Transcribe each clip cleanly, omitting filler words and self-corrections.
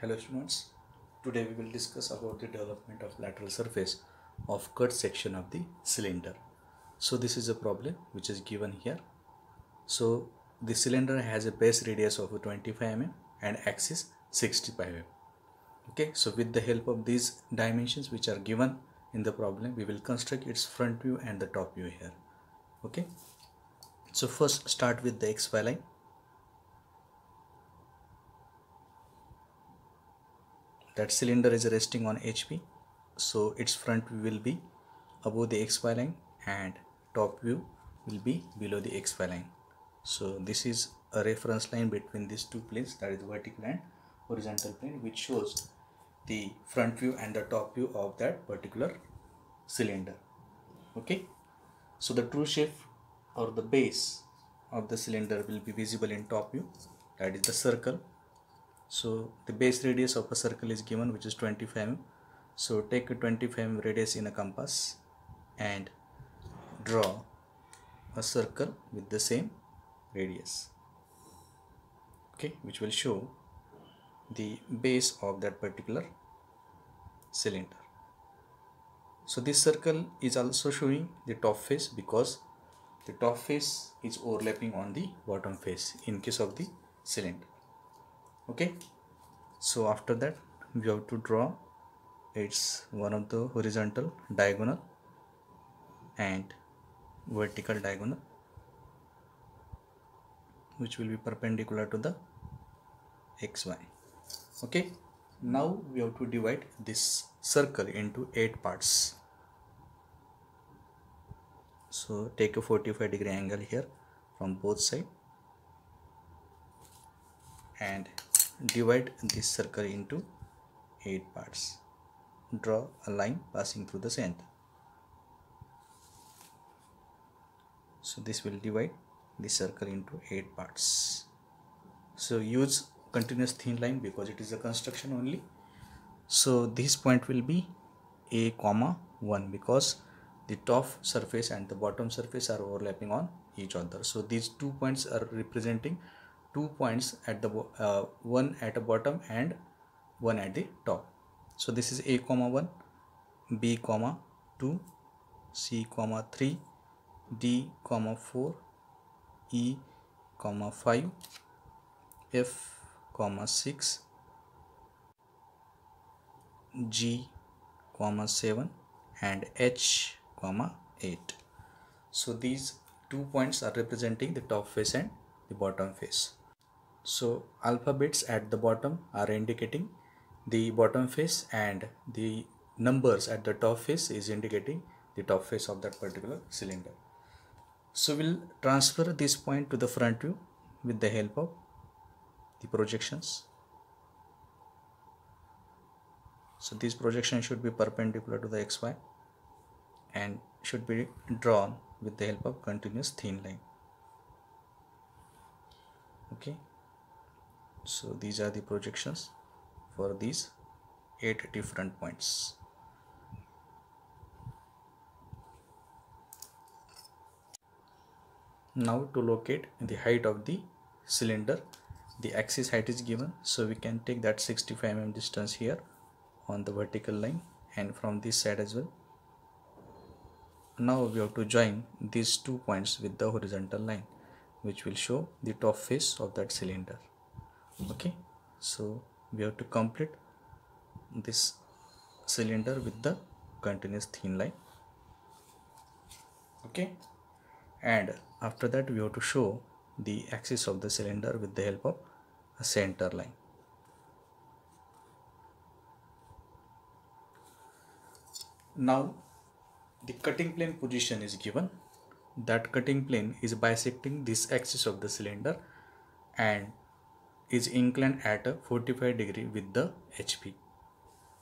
Hello students, today we will discuss about the development of lateral surface of cut section of the cylinder. So this is a problem which is given here. So the cylinder has a base radius of 25 mm and axis 65 mm. Okay, so with the help of these dimensions which are given in the problem, we will construct its front view and the top view here. Okay, so first start with the XY line. That cylinder is resting on HP, so its front view will be above the XY line and top view will be below the XY line. So this is a reference line between these two planes, that is vertical and horizontal plane, which shows the front view and the top view of that particular cylinder. Okay, so the true shape or the base of the cylinder will be visible in top view, that is the circle. So the base radius of a circle is given, which is 25 mm. So take a 25 mm radius in a compass and draw a circle with the same radius, okay, which will show the base of that particular cylinder. So this circle is also showing the top face because the top face is overlapping on the bottom face in case of the cylinder. Okay, so after that we have to draw it's one of the horizontal diagonal and vertical diagonal which will be perpendicular to the XY. Okay, now we have to divide this circle into 8 parts. So take a 45-degree angle here from both sides and divide this circle into 8 parts. Draw a line passing through the center. So this will divide the circle into 8 parts. So use continuous thin line because it is a construction only. So this point will be a comma 1 because the top surface and the bottom surface are overlapping on each other. So these 2 points are representing 2 points at the one at the bottom and one at the top. So this is a comma 1, b comma 2, c comma 3, d comma 4, e comma 5, f comma 6, g comma 7 and h comma 8. So these 2 points are representing the top face and the bottom face. So alphabets at the bottom are indicating the bottom face and the numbers at the top face is indicating the top face of that particular cylinder. So we'll transfer this point to the front view with the help of the projections. So this projection should be perpendicular to the XY and should be drawn with the help of continuous thin line. Okay, so these are the projections for these 8 different points. Now to locate the height of the cylinder, the axis height is given, so we can take that 65 mm distance here on the vertical line and from this side as well. Now we have to join these 2 points with the horizontal line which will show the top face of that cylinder. Okay, so we have to complete this cylinder with the continuous thin line. Okay, and after that we have to show the axis of the cylinder with the help of a center line. Now the cutting plane position is given. That cutting plane is bisecting this axis of the cylinder and is inclined at a 45-degree with the HP.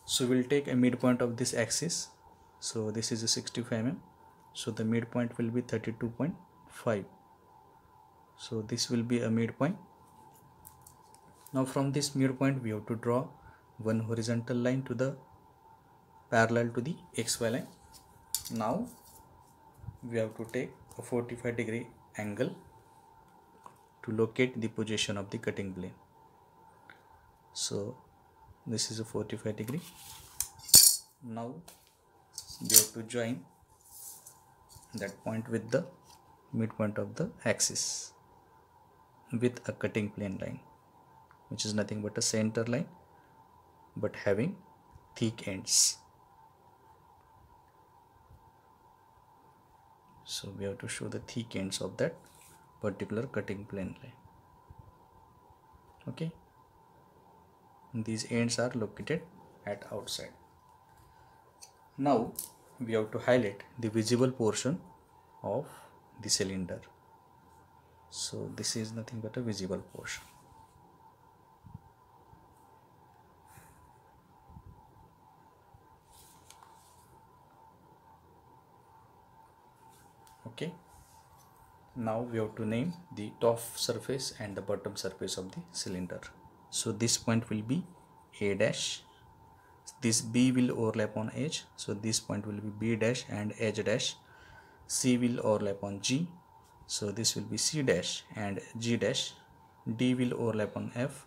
So we'll take a midpoint of this axis. So this is a 65 mm. So the midpoint will be 32.5. So this will be a midpoint. Now from this midpoint we have to draw one horizontal line to the parallel to the XY line. Now we have to take a 45-degree angle to locate the position of the cutting plane. So this is a 45 degree. Now we have to join that point with the midpoint of the axis with a cutting plane line, which is nothing but a center line but having thick ends. So we have to show the thick ends of that particular cutting plane line. Okay, these ends are located at outside. Now we have to highlight the visible portion of the cylinder. So this is nothing but a visible portion. Okay, now we have to name the top surface and the bottom surface of the cylinder. So this point will be A dash, this B will overlap on H, so this point will be B dash and H dash. C will overlap on G, so this will be C dash and G dash. D will overlap on F,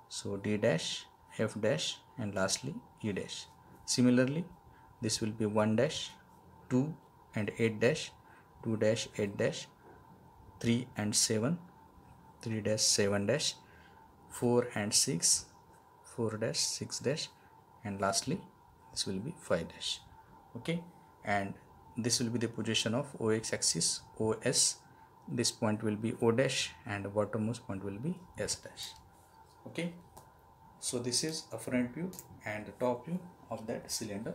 so D dash, F dash, and lastly E dash. Similarly, this will be 1 dash, 2 and 8 dash, 2 dash, 8 dash, 3 and 7, 3 dash, 7 dash, 4 and 6, 4 dash, 6 dash, and lastly this will be 5 dash. Okay, and this will be the position of OX axis OS. This point will be O dash and the bottommost point will be S dash. Okay, so this is a front view and the top view of that cylinder.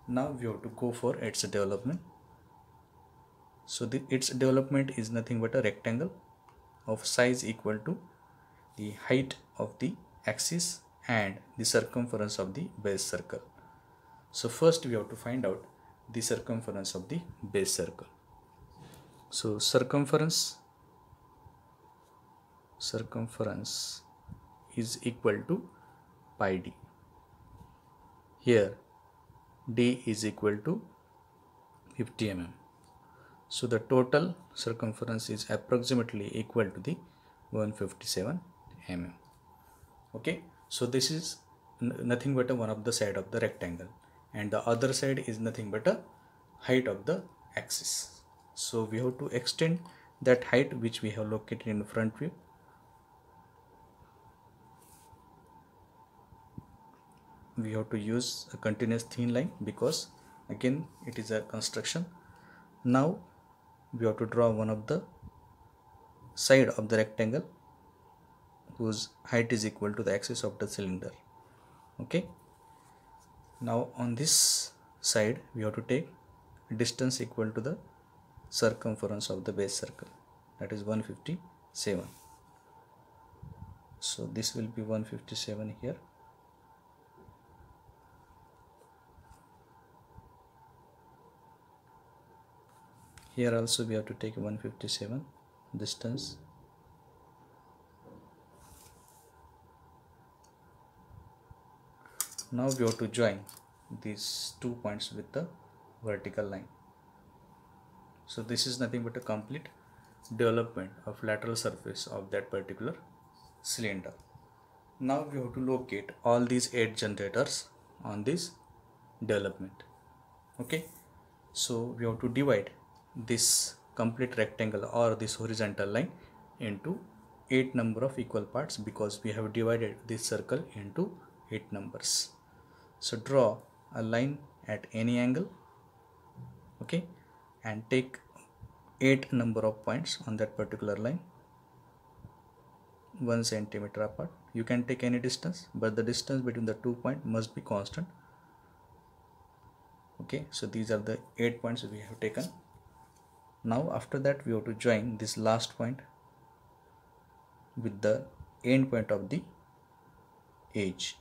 Now we have to go for its development. So its development is nothing but a rectangle of size equal to the height of the axis and the circumference of the base circle. So first we have to find out the circumference of the base circle. So circumference is equal to pi d. Here d is equal to 50 mm. So the total circumference is approximately equal to the 157 mm. Okay, so this is nothing but one of the side of the rectangle, and the other side is nothing but a height of the axis. So we have to extend that height which we have located in the front view. We have to use a continuous thin line because again it is a construction. Now we have to draw one of the side of the rectangle whose height is equal to the axis of the cylinder. Okay, now on this side we have to take distance equal to the circumference of the base circle, that is 157. So this will be 157 here. Here also we have to take 157 distance. Now we have to join these 2 points with the vertical line. So this is nothing but a complete development of lateral surface of that particular cylinder. Now we have to locate all these 8 generators on this development. Okay, so we have to divide this complete rectangle or this horizontal line into 8 number of equal parts because we have divided this circle into 8 numbers. So draw a line at any angle, okay, and take 8 number of points on that particular line, 1 centimeter apart. You can take any distance, but the distance between the 2 points must be constant. Okay, so these are the 8 points we have taken. Now after that we have to join this last point with the end point of the edge.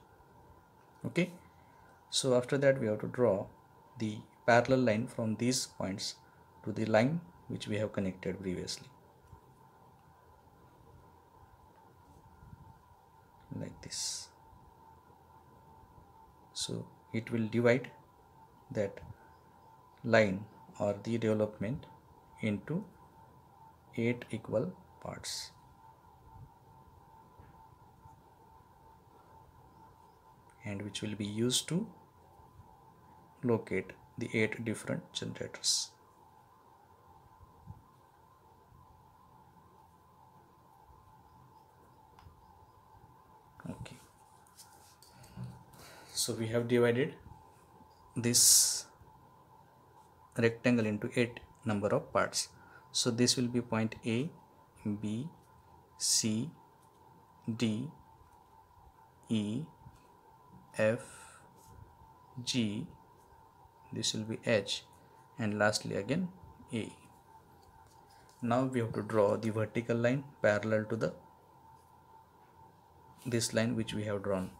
Okay, so after that we have to draw the parallel line from these points to the line which we have connected previously, like this. So it will divide that line or the development into 8 equal parts. and which will be used to locate the 8 different generators. Okay, so we have divided this rectangle into 8 number of parts. So this will be point A, B, C, D, E, F, G, this will be H, and lastly again A. Now we have to draw the vertical line parallel to the this line which we have drawn.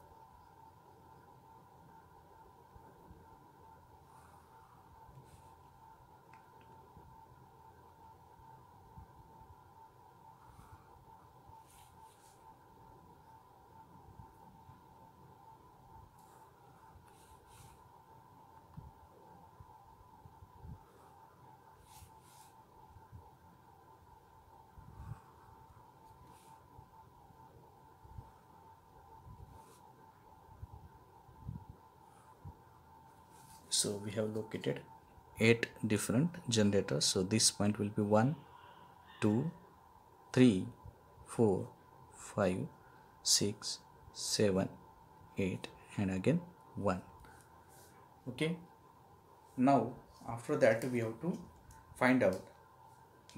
So we have located 8 different generators. So this point will be 1, 2, 3, 4, 5, 6, 7, 8, and again 1. Okay, now after that we have to find out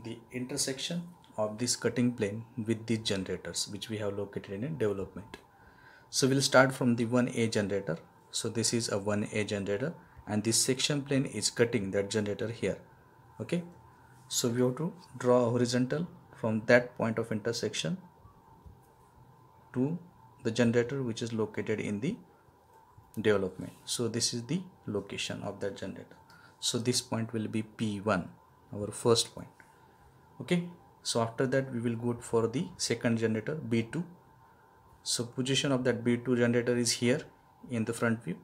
the intersection of this cutting plane with these generators which we have located in development. So we'll start from the 1A generator. So this is a 1A generator and this section plane is cutting that generator here. Okay, so we have to draw a horizontal from that point of intersection to the generator which is located in the development. So this is the location of that generator. So this point will be P1, our first point. Okay, so after that we will go for the second generator B2. So position of that B2 generator is here in the front view.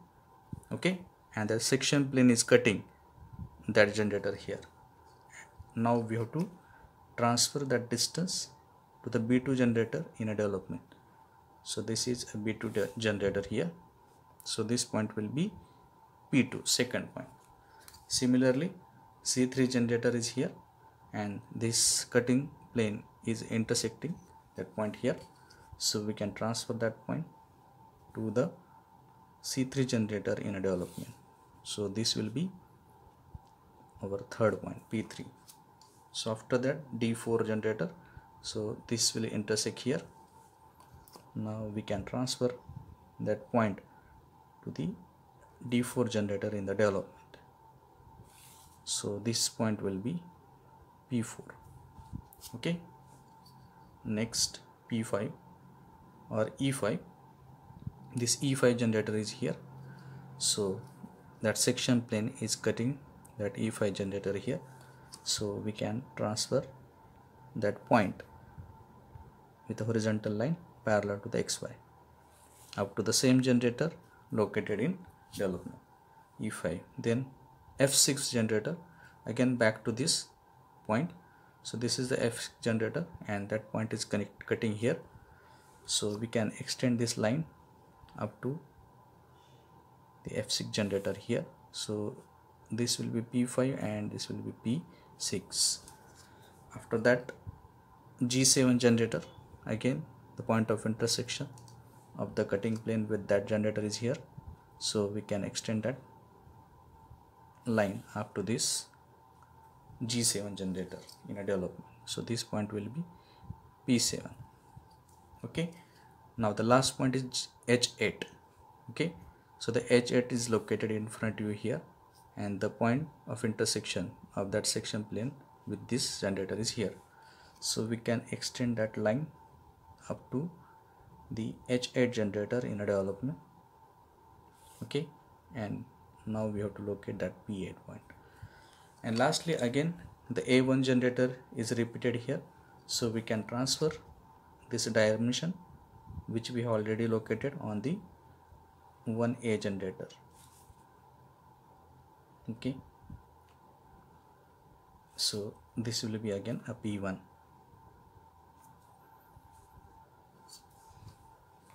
Okay, and the section plane is cutting that generator here. Now we have to transfer that distance to the B2 generator in a development. So this is a B2 generator here. So this point will be P2, second point. Similarly, C3 generator is here and this cutting plane is intersecting that point here. So we can transfer that point to the C3 generator in a development. So this will be our third point, P3. So after that D4 generator, so this will intersect here. Now we can transfer that point to the D4 generator in the development. So this point will be P4. Okay, next P5 or E5. This E5 generator is here. So that section plane is cutting that E5 generator here. So we can transfer that point with a horizontal line parallel to the XY up to the same generator located in development E5. Then F6 generator, again back to this point. So this is the F generator and that point is cutting here. So we can extend this line up to the F6 generator here. So this will be P5 and this will be P6. After that G7 generator, again the point of intersection of the cutting plane with that generator is here. So we can extend that line up to this G7 generator in a development. So this point will be P7. Okay, now the last point is H8. Okay, so the H8 is located in front view here and the point of intersection of that section plane with this generator is here. So we can extend that line up to the H8 generator in a development. Okay, and now we have to locate that P8 point. And lastly again the A1 generator is repeated here. So we can transfer this dimension which we have already located on the 1A generator. Okay, so this will be again a P1.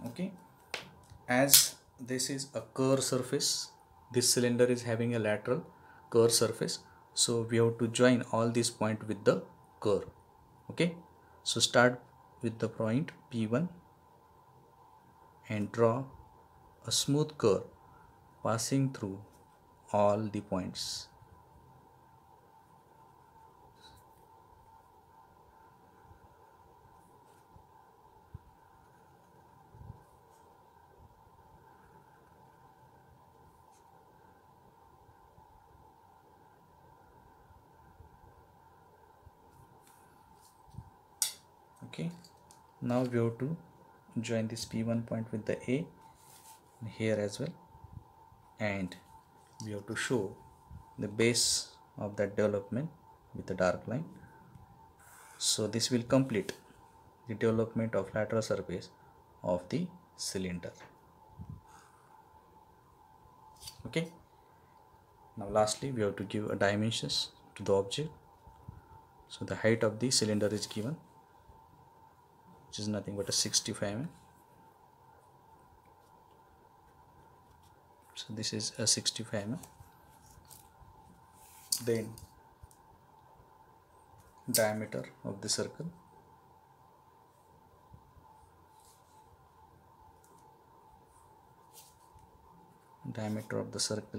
Okay, as this is a curved surface. This cylinder is having a lateral curved surface, so we have to join all these points with the curve. Okay, so start with the point P1 and draw a smooth curve passing through all the points. Okay, now we have to join this P1 point with the A here as well, and we have to show the base of that development with a dark line. So this will complete the development of lateral surface of the cylinder. Okay, now lastly we have to give a dimensions to the object. So the height of the cylinder is given, which is nothing but a 65 mm. So this is a 65 mm. Then diameter of the circle,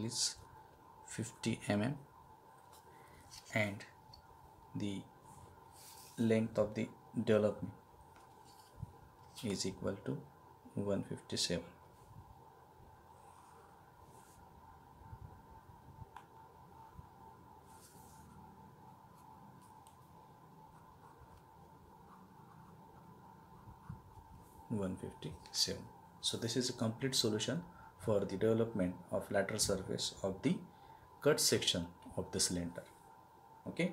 is 50 mm, and the length of the development is equal to 157. So this is a complete solution for the development of lateral surface of the cut section of the cylinder. Okay,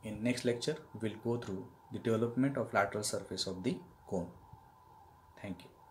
in next lecture we'll go through the development of lateral surface of the cone. Thank you.